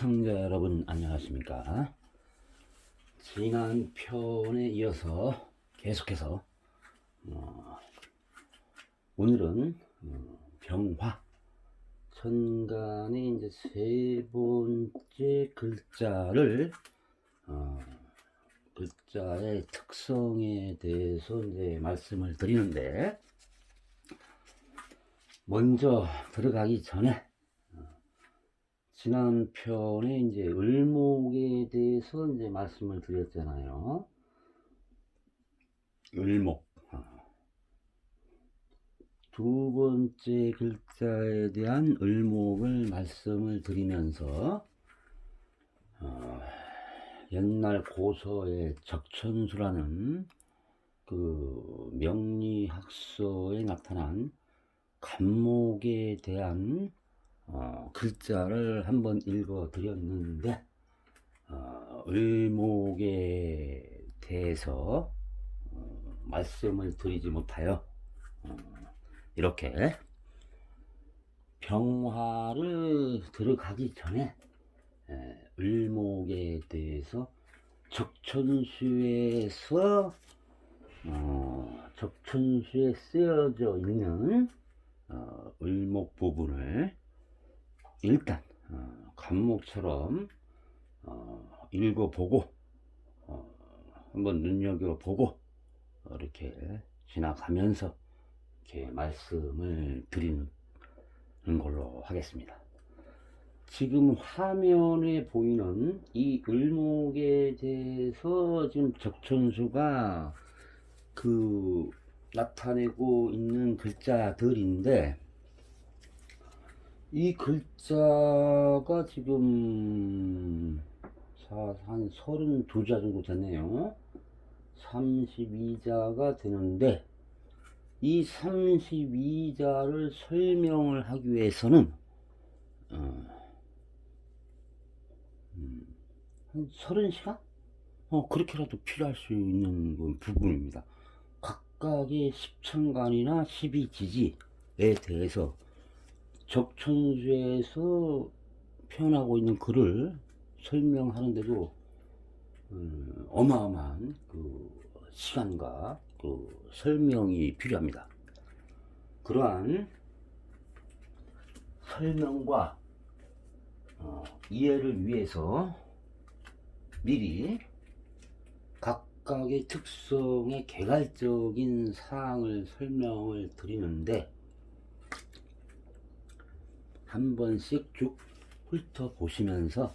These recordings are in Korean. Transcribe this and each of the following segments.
시청자 여러분 안녕하십니까. 지난 편에 이어서 계속해서 오늘은 병화 천간의 이제 세 번째 글자를 글자의 특성에 대해서 이제 말씀을 드리는데, 먼저 들어가기 전에 지난 편에 이제 을목에 대해서 이제 말씀을 드렸잖아요. 을목. 두 번째 글자에 대한 을목을 말씀을 드리면서, 옛날 고서의 적천수라는 그 명리학서에 나타난 간목에 대한 글자를 한번 읽어 드렸는데, 을목에 대해서 말씀을 드리지 못하여 이렇게 병화를 들어가기 전에 을목에 대해서 적천수에서 적천수에 쓰여져 있는 을목 부분을 일단 간목처럼 읽어보고 한번 눈여겨보고 이렇게 지나가면서 이렇게 말씀을 드리는 걸로 하겠습니다. 지금 화면에 보이는 이 을목에 대해서 지금 적천수가 나타내고 있는 글자들인데, 이 글자가 지금 한 32자 정도 됐네요. 32자가 되는데, 이 32자를 설명을 하기 위해서는 한 30시간? 그렇게라도 필요할 수 있는 부분입니다. 각각의 10천간이나 12지지에 대해서 적천수에서 표현하고 있는 글을 설명하는데도 어마어마한 시간과 설명이 필요합니다. 그러한 설명과 이해를 위해서 미리 각각의 특성의 개괄적인 사항을 설명을 드리는데, 한 번씩 쭉 훑어보시면서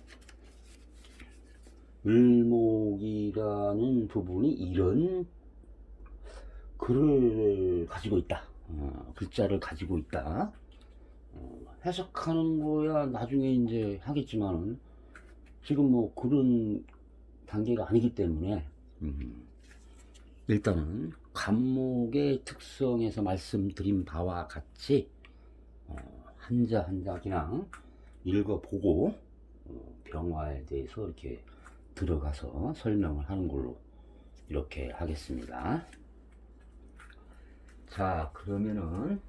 을목이라는 부분이 이런 글을 가지고 있다, 글자를 가지고 있다, 해석하는 거야 나중에 이제 하겠지만은 지금 뭐 그런 단계가 아니기 때문에 일단은 간목의 특성에서 말씀드린 바와 같이 한자 한자 그냥 읽어보고 병화에 대해서 이렇게 들어가서 설명을 하는 걸로 이렇게 하겠습니다. 자, 그러면은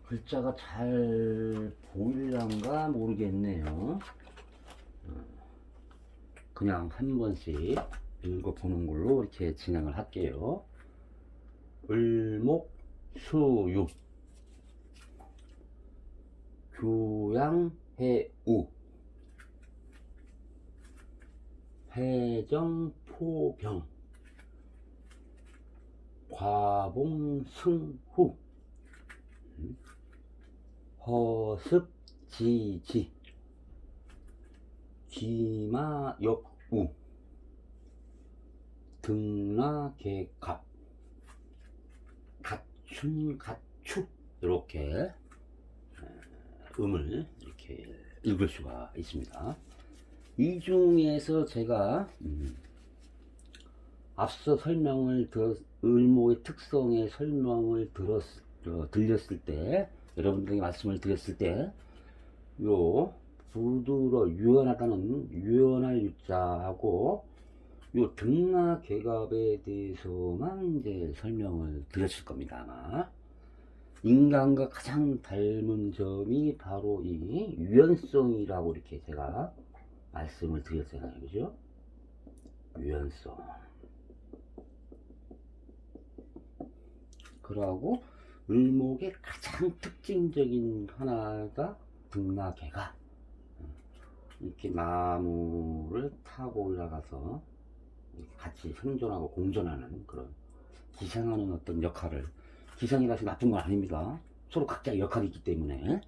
글자가 잘 보일란가 모르겠네요. 그냥 한 번씩 읽어보는 걸로 이렇게 진행을 할게요. 을목 수육 교양해우 해정포병 과봉승후 허습지지 기마역우 등라개갑 갓춘가축, 이렇게 음을 이렇게 읽을 수가 있습니다. 이 중에서 제가 앞서 을목의 특성의 설명을 들렸을 때, 여러분들에게 말씀을 드렸을 때, 유연하다는 유연할 유자하고 요 등나개갑에 대해서만 이제 설명을 드렸을 겁니다, 아마. 인간과 가장 닮은 점이 바로 이 유연성이라고 이렇게 제가 말씀을 드렸잖아요. 그죠? 유연성. 그러고 을목의 가장 특징적인 하나가 등나개가 이렇게 나무를 타고 올라가서 같이 생존하고 공존하는 그런 기생하는 어떤 역할을, 기생이라서 나쁜 건 아닙니다. 서로 각자의 역할이 있기 때문에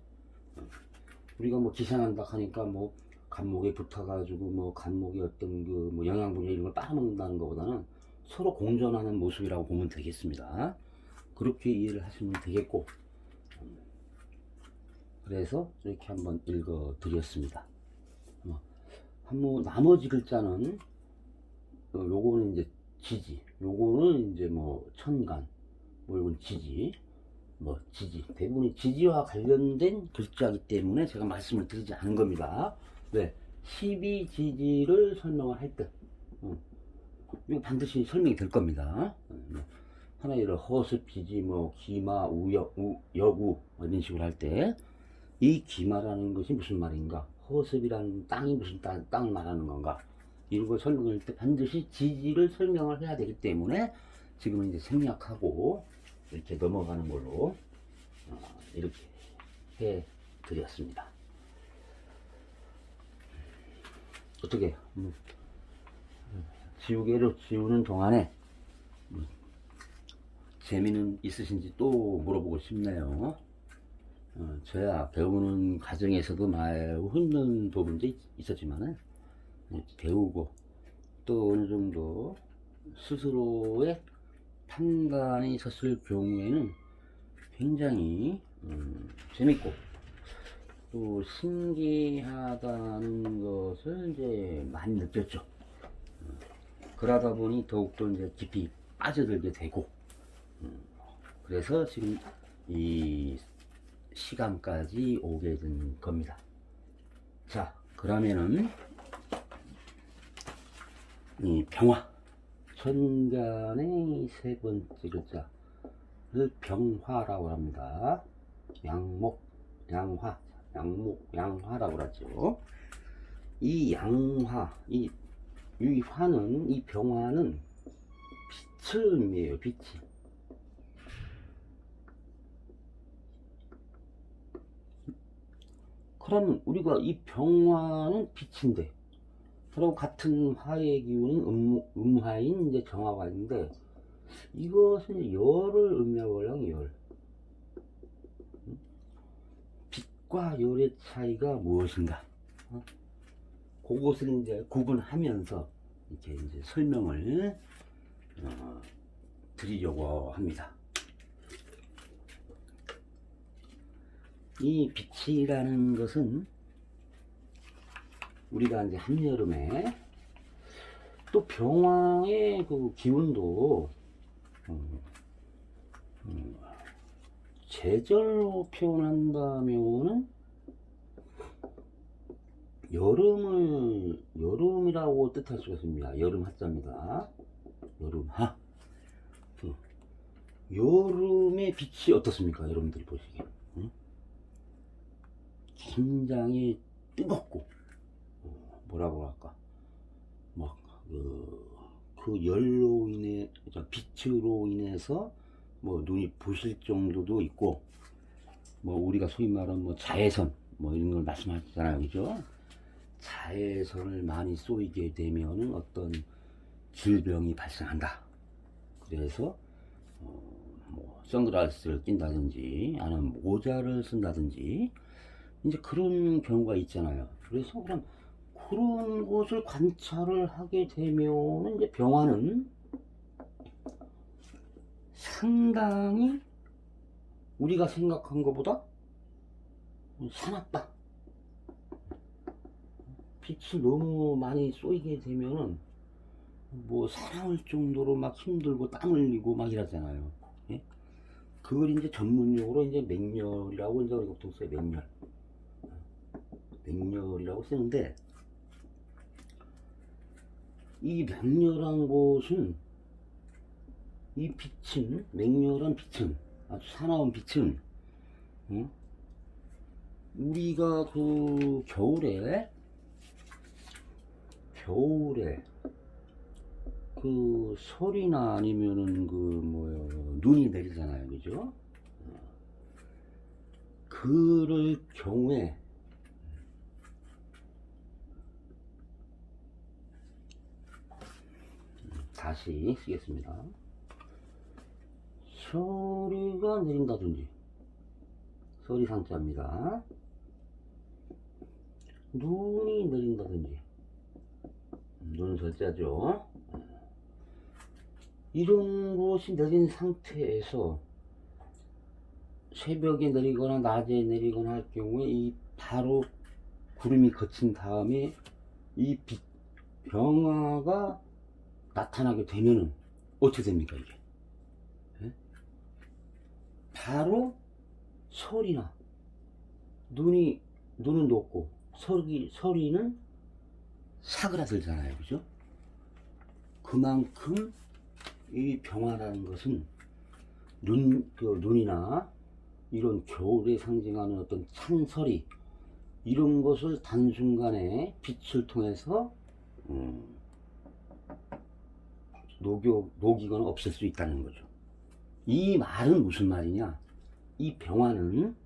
우리가 뭐 기생한다 하니까 뭐 간목에 붙어가지고 뭐 간목의 어떤 그 뭐 영양분이나 이런 걸 빨아먹는다는 것보다는 서로 공존하는 모습이라고 보면 되겠습니다. 그렇게 이해를 하시면 되겠고, 그래서 이렇게 한번 읽어 드렸습니다. 한번 나머지 글자는 요거는 이제 지지, 요거는 이제 뭐 천간, 뭐 이건 지지, 뭐 지지, 대부분이 지지와 관련된 글자이기 때문에 제가 말씀을 드리지 않은 겁니다. 왜? 12지지를 설명을 할 때 이거 반드시 설명이 될 겁니다. 하나 예를 허습지지, 뭐 기마, 여구 이런 식으로 할 때 이 기마라는 것이 무슨 말인가, 허습이라는 땅이 무슨 땅을 말하는 건가, 이런 걸 설명할 때 반드시 지지를 설명을 해야 되기 때문에 지금은 이제 생략하고 이렇게 넘어가는 걸로 이렇게 해 드렸습니다. 어떻게 지우개로 지우는 동안에 재미는 있으신지 또 물어보고 싶네요. 저야 배우는 과정에서도 매우 힘든 부분도 있었지만은 배우고 또 어느 정도 스스로의 판단이 섰을 경우에는 굉장히 재밌고 또 신기하다는 것을 이제 많이 느꼈죠. 그러다 보니 더욱더 이제 깊이 빠져들게 되고, 그래서 지금 이 시간까지 오게 된 겁니다. 자, 그러면은 이 병화, 천간의 세 번째 글자를 병화라고 합니다. 양목, 양화, 양화라고 하죠. 이 양화, 이 화는, 이 병화는 빛을 의미해요. 빛이. 그러면 우리가 이 병화는 빛인데, 그리고 같은 화의 기운은 음화인 이제 정화가 있는데, 이것은 열을 의미하고 열. 빛과 열의 차이가 무엇인가? 그것을 이제 구분하면서 이렇게 이제 설명을 드리려고 합니다. 이 빛이라는 것은 우리가 이제 한여름에 또 병화의 그 기운도 제절로 표현한다면은 여름이라고 뜻할 수가 있습니다. 여름 하자입니다. 여름하. 여름의 빛이 어떻습니까? 여러분들이 보시기에 굉장히 뜨겁고 뭐라고 할까, 막 그 열로 인해, 빛으로 인해서 뭐 눈이 부실 정도도 있고, 뭐 우리가 소위 말하는 뭐 자외선 뭐 이런 걸 말씀하셨잖아요. 그죠? 자외선을 많이 쏘이게 되면은 어떤 질병이 발생한다. 그래서 뭐 선글라스를 낀다든지 아니면 모자를 쓴다든지 이제 그런 경우가 있잖아요. 그래서 그런 것을 관찰을 하게 되면 이제 병화는 상당히 우리가 생각한 것보다 사납다. 빛이 너무 많이 쏘이게 되면은 뭐 사나울 정도로 막 힘들고 땀 흘리고 막 이러잖아요. 예? 그걸 이제 전문용어로 이제 맹렬이라고 이제 우리가 보통 써요. 맹렬이라고 쓰는데, 이 맹렬한 곳은, 이 빛은, 맹렬한 빛은, 아주 사나운 빛은 응? 우리가 그 겨울에 그 설이나 아니면은 그 뭐요 눈이 내리잖아요, 그죠? 그럴 경우에 다시 쓰겠습니다. 서리가 내린다든지, 서리 상자입니다. 눈이 내린다든지, 눈은 절자죠. 이런 것이 내린 상태에서 새벽에 내리거나 낮에 내리거나 할 경우에 이 바로 구름이 거친 다음에 이 병화가 나타나게 되면은 어떻게 됩니까 이게? 예? 바로 설이나 눈은 높고 서리는 사그라들잖아요, 그죠? 그만큼 이 병화라는 것은 눈이나 이런 겨울에 상징하는 어떤 찬설이 이런 것을 단순간에 빛을 통해서 녹이거나 없앨 수 있다는 거죠. 이 말은 무슨 말이냐? 이 병화는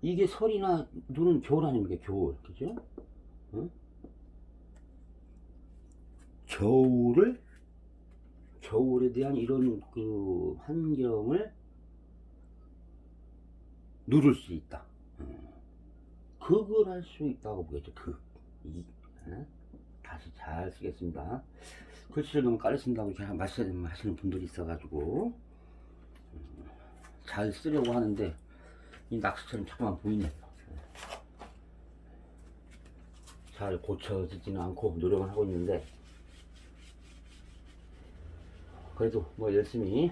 이게 설이나 눈은 겨울 아닙니까? 겨울, 그죠? 응? 겨울에 대한 이런 그 환경을 누를 수 있다. 그걸 할 수 있다고 보겠죠. 다시 잘 쓰겠습니다. 글씨를 너무 깔려 쓴다고 이렇게 하시는 분들이 있어가지고 잘 쓰려고 하는데 이 낙서처럼 자꾸만 보이네요. 잘 고쳐지지는 않고 노력을 하고 있는데 그래도 뭐 열심히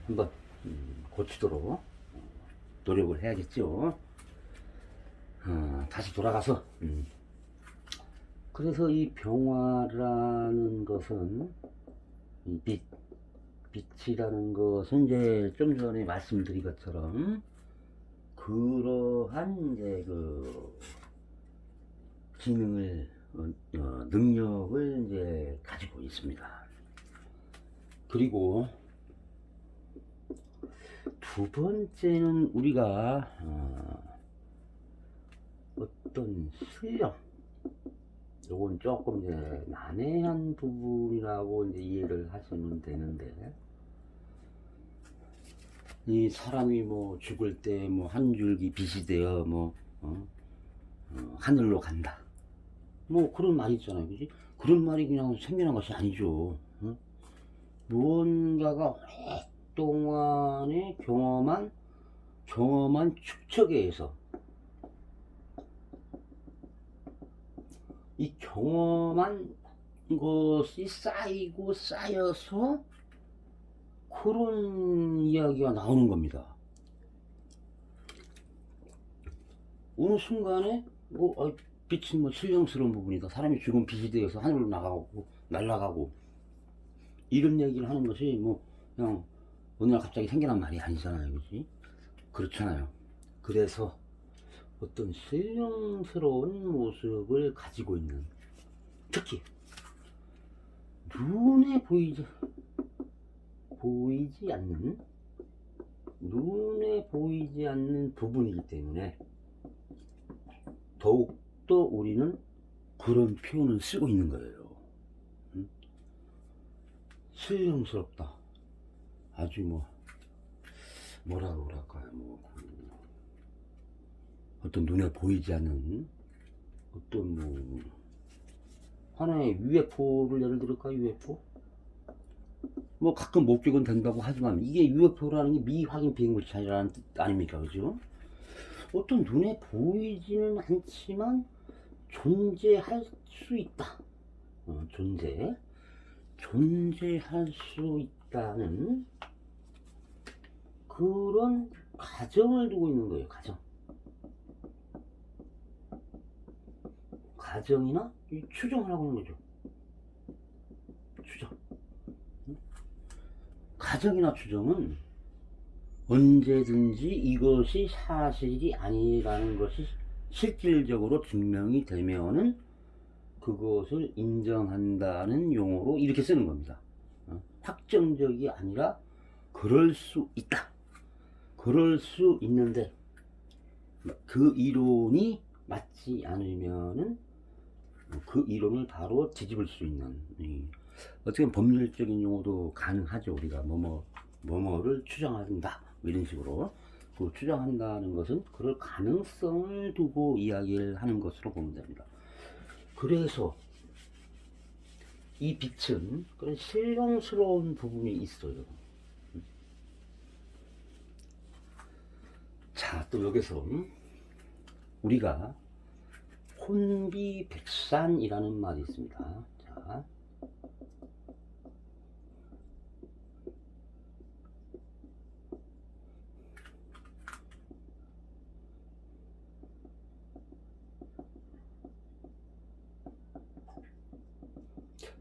한번 고치도록 노력을 해야겠죠. 다시 돌아가서 그래서 이 병화라는 것은 이 빛이라는 것은 이제 좀 전에 말씀드린 것처럼 그러한 이제 그 기능을 능력을 이제 가지고 있습니다. 그리고 두 번째는 우리가 어떤 실력, 요건 조금 이제 난해한 부분이라고 이제 이해를 하시면 되는데, 이 사람이 뭐 죽을 때 뭐 한 줄기 빛이 되어 뭐 하늘로 간다, 뭐 그런 말이 있잖아요, 그지? 그런 말이 그냥 생겨난 것이 아니죠. 무언가가 오랫동안에 경험한 축척에 의해서 이 경험한 것이 쌓이고 쌓여서 그런 이야기가 나오는 겁니다. 어느 순간에 빛은 뭐 신령스러운 부분이다, 사람이 죽은 빛이 되어서 하늘로 나가고 날아가고, 이런 얘기를 하는 것이 뭐 그냥 어느 날 갑자기 생겨난 말이 아니잖아요, 그지? 그렇잖아요. 그래서 어떤 신령스러운 모습을 가지고 있는, 특히 눈에 보이지 않는 부분이기 때문에 더욱더 우리는 그런 표현을 쓰고 있는 거예요. 신령스럽다, 아주 뭐라고 그럴까요, 어떤 눈에 보이지 않는 어떤 하나의 UFO를 예를 들을까요? UFO? 뭐 가끔 목격은 된다고 하지만 이게 UFO라는 게 미확인 비행물체 아니라는 뜻 아닙니까, 그죠? 어떤 눈에 보이지는 않지만 존재할 수 있다. 존재할 수 있다는 그런 가정을 두고 있는 거예요. 가정이나 추정을 하고 있는 거죠. 추정. 가정이나 추정은 언제든지 이것이 사실이 아니라는 것이 실질적으로 증명이 되면은 그것을 인정한다는 용어로 이렇게 쓰는 겁니다. 확정적이 아니라 그럴 수 있다. 그럴 수 있는데 그 이론이 맞지 않으면은 그 이론을 바로 뒤집을 수 있는, 어떻게 보면 법률적인 용어도 가능하죠. 우리가 뭐뭐를 추정한다 이런 식으로. 그 추정한다는 것은 그럴 가능성을 두고 이야기를 하는 것으로 보면 됩니다. 그래서 이 빛은 그런 신령스러운 부분이 있어요. 자, 또 여기서 우리가 혼비백산이라는 말이 있습니다. 자,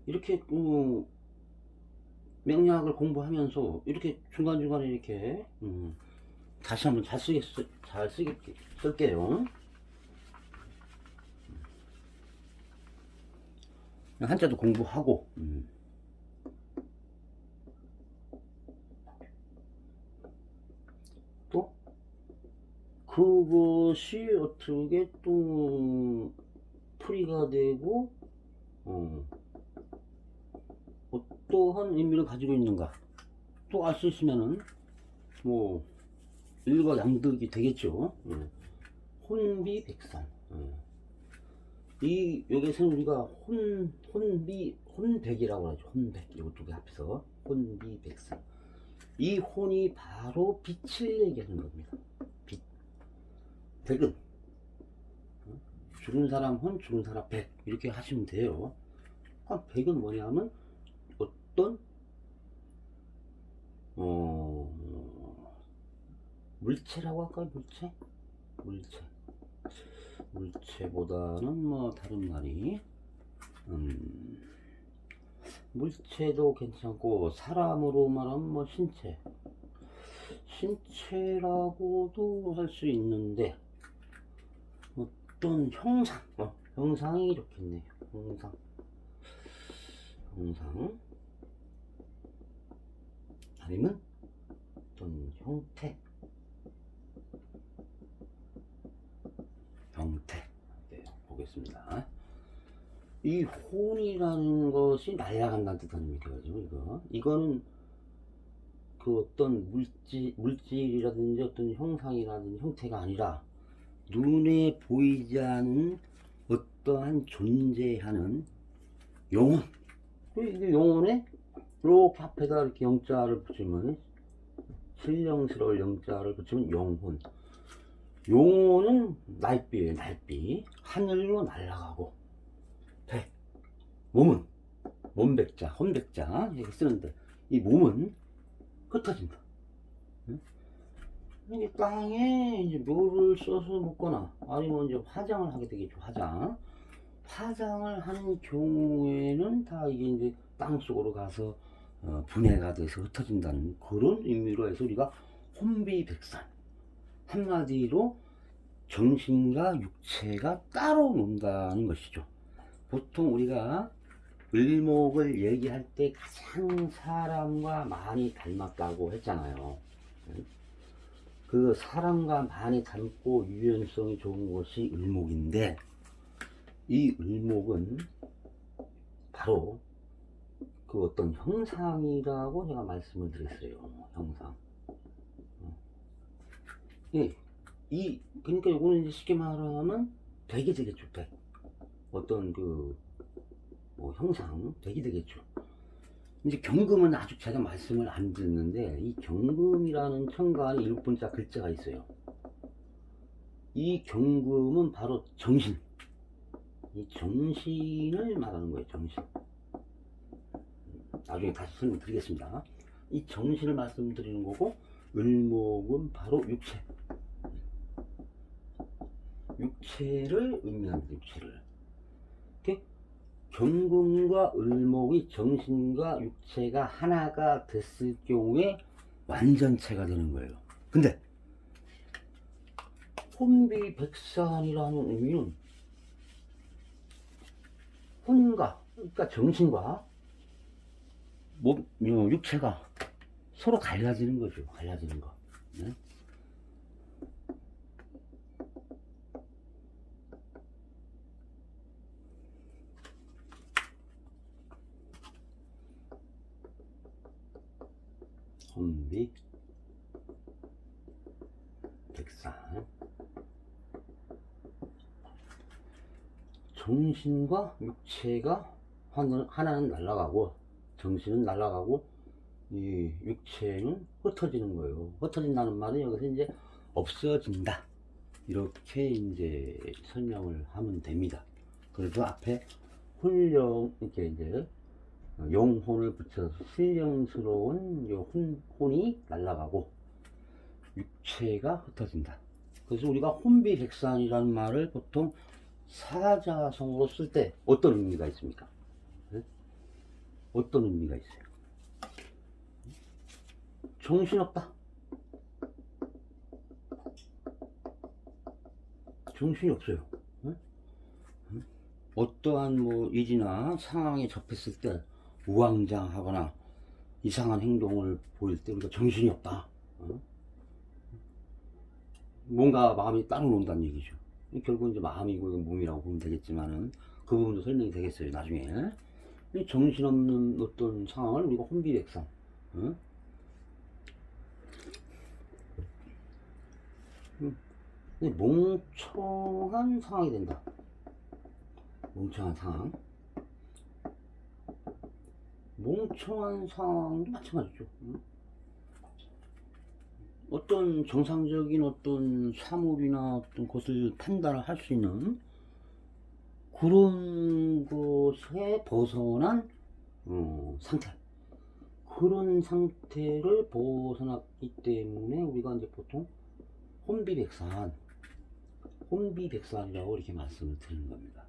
이렇게 맥락을 공부하면서 이렇게 중간중간에 이렇게 다시 한번 잘 쓸게요. 한자도 공부하고, 또 그것이 어떻게 또 풀이가 되고 어떠한 의미를 가지고 있는가 또 알 수 있으면은 뭐 일과양득이 되겠죠. 혼비백산. 이 여기서는 우리가 혼백이라고 하죠. 혼백, 이거 두 개 합해서 혼비백산. 이 혼이 바로 빛을 얘기하는 겁니다. 빛. 백은 죽은 사람 혼, 죽은 사람 백, 이렇게 하시면 돼요. 그러니까 백은 뭐냐면 어떤 물체라고 할까요? 물체보다는 뭐 다른 말이 물체도 괜찮고, 사람으로 말하면 뭐 신체라고도 할 수 있는데, 어떤 형상이 좋겠네요. 형상 아니면 어떤 형태 네, 보겠습니다. 이 혼이라는 것이 날아간다는 뜻하는 의미죠. 이거는 그 어떤 물질이라든지 어떤 형상이라든지 형태가 아니라 눈에 보이지 않는 어떠한 존재하는 영혼. 이게 영혼에 이렇게 앞에다 이렇게 영자를 붙이면, 신령스러울 영자를 붙이면 영혼. 용어는 날비예요. 날비. 하늘로 날아가고, 백, 몸은 몸백자, 혼백자 이렇게 쓰는데, 이 몸은 흩어진다. 이게 땅에 이제 묘를 써서 묻거나 아니면 이제 화장을 하게 되겠죠. 화장을 하는 경우에는 다 이게 이제 땅 속으로 가서 분해가 돼서 흩어진다는 그런 의미로 해서 우리가 혼비백산, 한마디로 정신과 육체가 따로 논다는 것이죠. 보통 우리가 을목을 얘기할 때 가장 사람과 많이 닮았다고 했잖아요. 그 사람과 많이 닮고 유연성이 좋은 것이 을목인데, 이 을목은 바로 그 어떤 형상이라고 제가 말씀을 드렸어요. 형상. 예, 그러니까 이거는 이제 쉽게 말하면 백이 되겠죠. 백. 어떤 형상, 백이 되겠죠. 이제 경금은 아직 제가 말씀을 안 드렸는데, 이 경금이라는 천간에 7번째 글자가 있어요. 이 경금은 바로 정신. 이 정신을 말하는 거예요. 정신. 나중에 다시 설명드리겠습니다. 이 정신을 말씀드리는 거고, 을목은 바로 육체를 의미합니다. 육체를. 이렇게 경금과 을목이 정신과 육체가 하나가 됐을 경우에 완전체가 되는 거예요. 근데 혼비백산이라는 의미는 혼과, 그러니까 정신과 몸, 육체가 서로 갈라지는 거죠. 갈라지는 거. 네? 혼비 백산, 정신과 육체가 하나는 날아가고 정신은 날아가고 이 육체는 흩어지는 거예요. 흩어진다는 말은 여기서 이제 없어진다, 이렇게 이제 설명을 하면 됩니다. 그래서 앞에 훈령, 이렇게 이제 영혼을 붙여서 신령스러운 혼이 날아가고 육체가 흩어진다. 그래서 우리가 혼비백산이라는 말을 보통 사자성어로 쓸 때 어떤 의미가 있습니까? 네? 어떤 의미가 있어요? 정신없다. 정신이 없어요. 네? 어떠한 뭐 일이나 상황에 접했을 때 우왕좌왕하거나 이상한 행동을 보일 때 우리가 정신이 없다. 뭔가 마음이 따로 논다는 얘기죠. 결국은 이제 마음이고 몸이라고 보면 되겠지만은 그 부분도 설명이 되겠어요, 나중에. 정신없는 어떤 상황을 우리가 혼비백산, 멍청한 상황이 된다. 멍청한 상황. 멍청한 상황도 마찬가지죠. 어떤 정상적인 어떤 사물이나 어떤 것을 판단을 할 수 있는 그런 것에 벗어난 상태. 그런 상태를 벗어났기 때문에 우리가 이제 보통 혼비백산이라고 이렇게 말씀을 드리는 겁니다.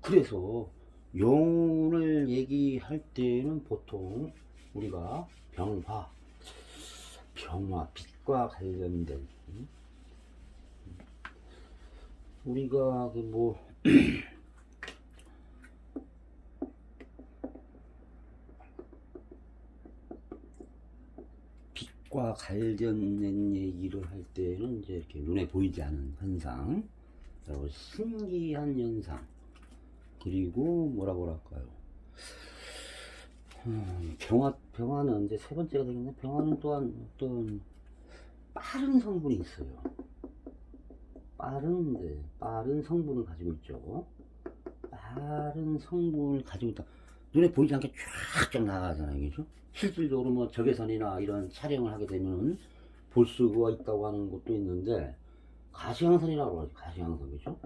그래서 영혼을 얘기할 때는 보통 우리가 병화, 빛과 관련된, 우리가 그 뭐 빛과 관련된 얘기를 할 때는 이제 이렇게 눈에 보이지 않은 현상, 그리고 신기한 현상, 그리고 뭐라고 할까요? 병화는 이제 세 번째가 되겠네. 병화는 또한 어떤 빠른 성분이 있어요. 빠른 성분을 가지고 있죠. 빠른 성분을 가지고 있다. 눈에 보이지 않게 쫙쫙 나가잖아요, 그죠? 실질적으로 뭐 적외선이나 이런 촬영을 하게 되면 볼 수가 있다고 하는 것도 있는데, 가시광선이라고 하죠. 가시광선, 그죠?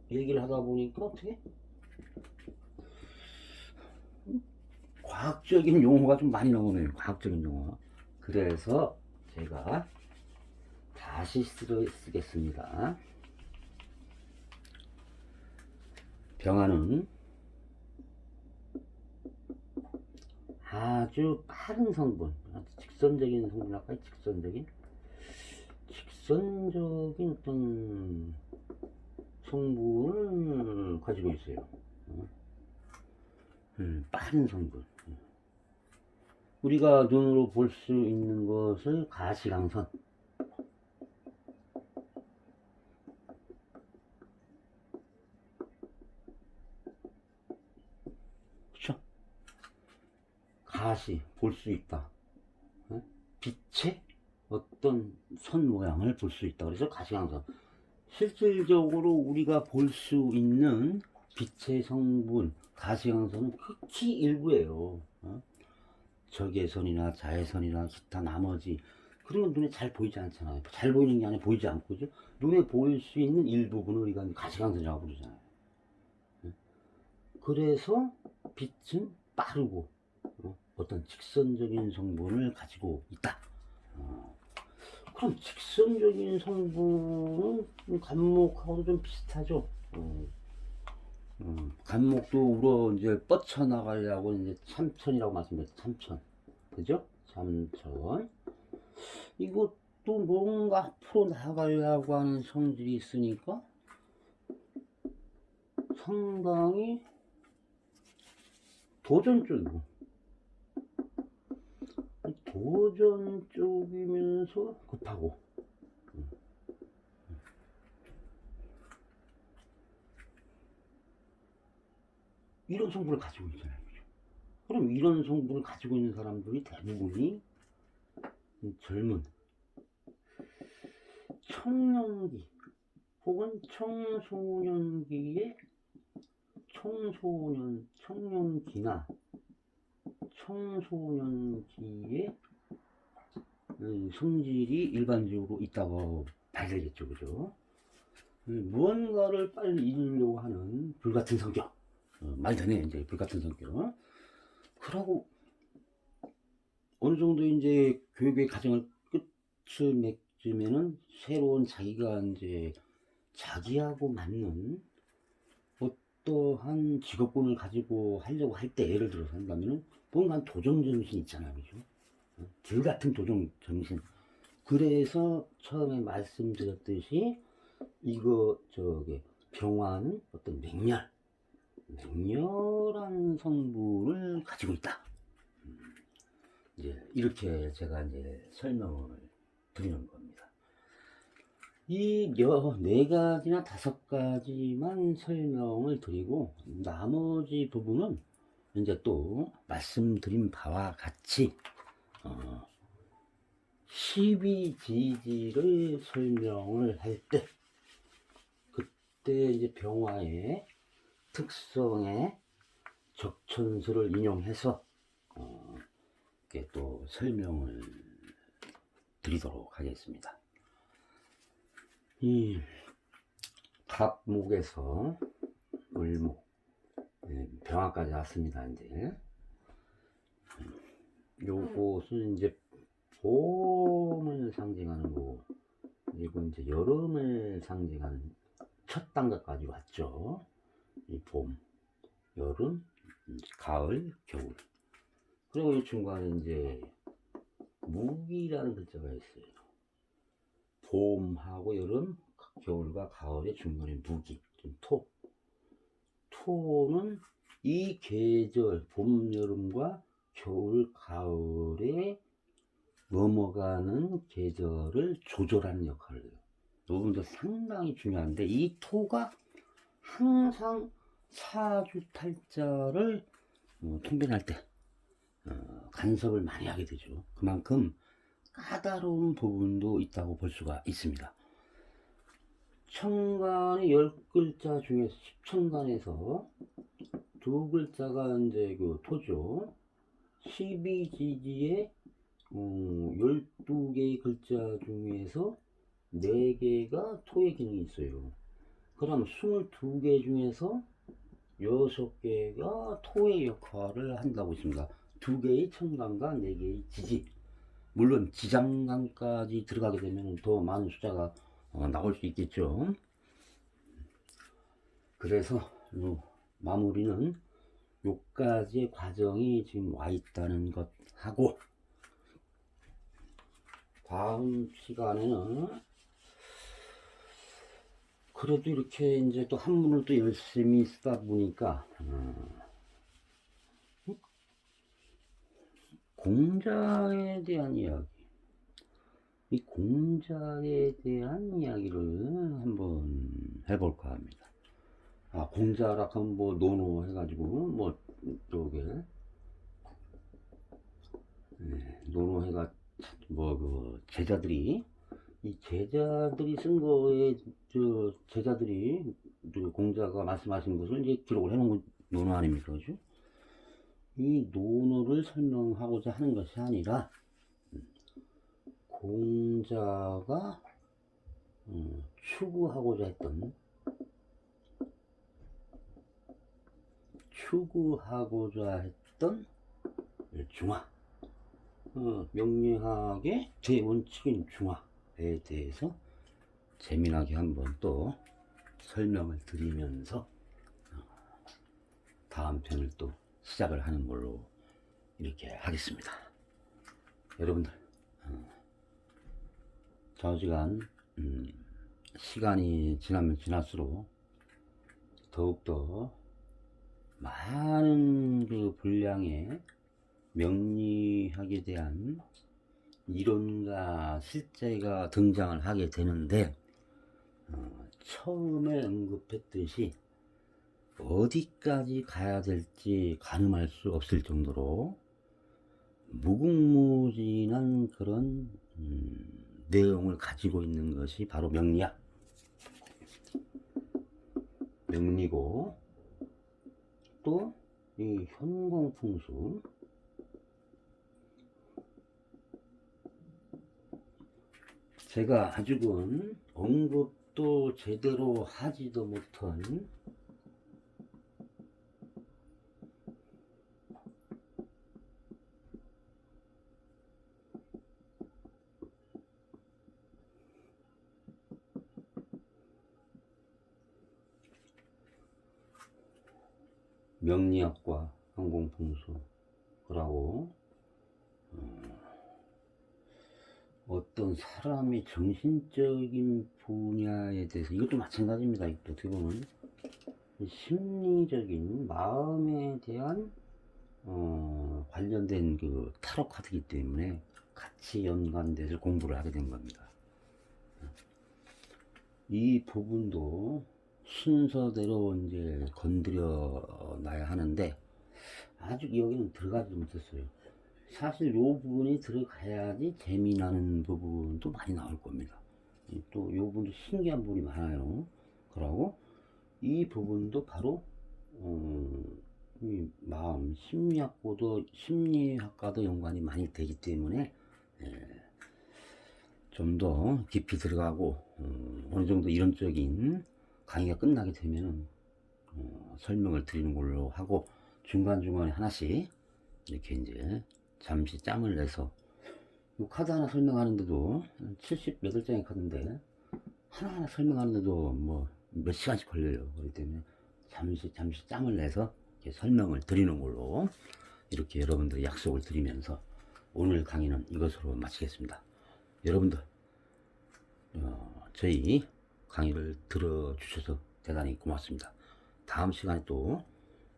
얘기를 하다 보니까 어떻게 과학적인 용어가 좀 많이 나오네요. 과학적인 용어. 그래서 제가 다시 쓰겠습니다. 병화는 아주 빠른 성분, 직선적인 성분할까요? 직선적인 어떤 성분을 가지고 있어요. 빠른 성분. 우리가 눈으로 볼 수 있는 것을 가시광선, 그쵸? 가시 볼 수 있다. 빛의 어떤 선 모양을 볼 수 있다. 그래서 가시광선. 실질적으로 우리가 볼 수 있는 빛의 성분, 가시광선은 극히 일부예요. 적외선이나 자외선이나 기타 나머지 그런 건 눈에 잘 보이지 않잖아요. 잘 보이는 게 아니라 보이지 않고, 그죠? 눈에 보일 수 있는 일부분을 우리가 가시광선이라고 부르잖아요. 그래서 빛은 빠르고 어떤 직선적인 성분을 가지고 있다. 그럼 직선적인 성분은 간목하고도 좀 비슷하죠. 간목도 우러 이제 뻗쳐나가려고 이제 참천이라고 말씀드렸죠. 참천. 그죠? 참천. 이것도 뭔가 앞으로 나가려고 하는 성질이 있으니까 상당히 도전 쪽이고, 도전 쪽이면서 급하고, 이런 성분을 가지고 있잖아요. 그럼 이런 성분을 가지고 있는 사람들이 대부분이 젊은 청년기 혹은 청년기나 청소년기에 성질이 일반적으로 있다고 봐야 되겠죠. 그죠? 무언가를 빨리 이루려고 하는 불같은 성격. 말 되네, 이제 불같은 성격. 그러고 어느 정도 이제 교육의 과정을 끝을 맺으면은 새로운 자기가 이제 자기하고 맞는 어떠한 직업군을 가지고 하려고 할 때, 예를 들어서 한다면은 뭔가 도전 정신 있잖아요. 그죠? 들 같은 도전 정신. 그래서 처음에 말씀드렸듯이 이거 병화는 어떤 맹렬한 성분을 가지고 있다. 이제 이렇게 제가 이제 설명을 드리는 겁니다. 이 네 가지나 5가지만 설명을 드리고 나머지 부분은 이제 또 말씀드린 바와 같이 12지지를 설명을 할 때, 그때 이제 병화의 특성의 적천수를 인용해서 이렇게 또 설명을 드리도록 하겠습니다. 이 갑목에서 을목, 병화까지 왔습니다. 이제 요것은 이제 봄을 상징하는 거고, 그리고 이제 여름을 상징하는 첫 단계까지 왔죠. 이 봄, 여름, 가을, 겨울. 그리고 이 중간에 이제 무기라는 글자가 있어요. 봄하고 여름, 겨울과 가을의 중간에 무기, 토는 이 계절, 봄, 여름과 겨울, 가을에 넘어가는 계절을 조절하는 역할을 해요. 이 부분도 상당히 중요한데, 이 토가 항상 사주탈자를 통변할 때 간섭을 많이 하게 되죠. 그만큼 까다로운 부분도 있다고 볼 수가 있습니다. 천간의 10글자 중에서 10천간에서 2글자가 이제 그 토죠. 12지지의 12개의 글자 중에서 4개가 토의 기능이 있어요. 그럼 22개 중에서 6개가 토의 역할을 한다고 있습니다. 2개의 천간과 4개의 지지. 물론 지장간까지 들어가게 되면 더 많은 숫자가 나올 수 있겠죠. 그래서 마무리는 요까지의 과정이 지금 와 있다는 것 하고, 다음 시간에는 그래도 이렇게 이제 또 한문을 또 열심히 쓰다 보니까 공자에 대한 이야기, 이 공자에 대한 이야기를 한번 해볼까 합니다. 공자라 하면 뭐 논어 해가지고 뭐 논어 해가 그 제자들이 쓴 거에 제자들이 공자가 말씀하신 것을 이제 기록을 해놓은 논어 아닙니까? 그죠? 이 논어를 설명하고자 하는 것이 아니라 공자가 추구하고자 했던 중화, 명리학의 대원칙인 중화에 대해서 재미나게 한번 또 설명을 드리면서 다음 편을 또 시작을 하는 걸로 이렇게 하겠습니다. 여러분들 좌우지간 시간이 지나면 지날수록 더욱더 많은 그 분량의 명리학에 대한 이론과 실제가 등장을 하게 되는데, 처음에 언급했듯이 어디까지 가야 될지 가늠할 수 없을 정도로 무궁무진한 그런 내용을 가지고 있는 것이 바로 명리고, 또 이 현공풍수, 제가 아직은 언급도 제대로 하지도 못한 명리학과 항공풍수라고 어떤 사람이 정신적인 분야에 대해서, 이것도 마찬가지입니다. 이것도 어떻게 보면 심리적인 마음에 대한 관련된 그 타로 카드이기 때문에 같이 연관돼서 공부를 하게 된 겁니다. 이 부분도 순서대로 이제 건드려 놔야 하는데 아직 여기는 들어가지 못했어요. 사실 이 부분이 들어가야지 재미나는 부분도 많이 나올 겁니다. 또 이 부분도 신기한 부분이 많아요. 그러고 이 부분도 바로 이 마음 심리학과도 연관이 많이 되기 때문에 좀 더 깊이 들어가고 어느 정도 이론적인 강의가 끝나게 되면 설명을 드리는 걸로 하고, 중간중간에 하나씩 이렇게 이제 잠시 짬을 내서, 이 카드 하나 설명하는데도 78장의 카드인데 하나하나 설명하는데도 뭐 몇 시간씩 걸려요. 그렇기 때문에 잠시 짬을 내서 이렇게 설명을 드리는 걸로 이렇게 여러분들 약속을 드리면서 오늘 강의는 이것으로 마치겠습니다. 여러분들 저희 강의를 들어주셔서 대단히 고맙습니다. 다음 시간에 또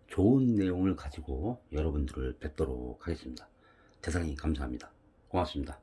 좋은 내용을 가지고 여러분들을 뵙도록 하겠습니다. 대단히 감사합니다. 고맙습니다.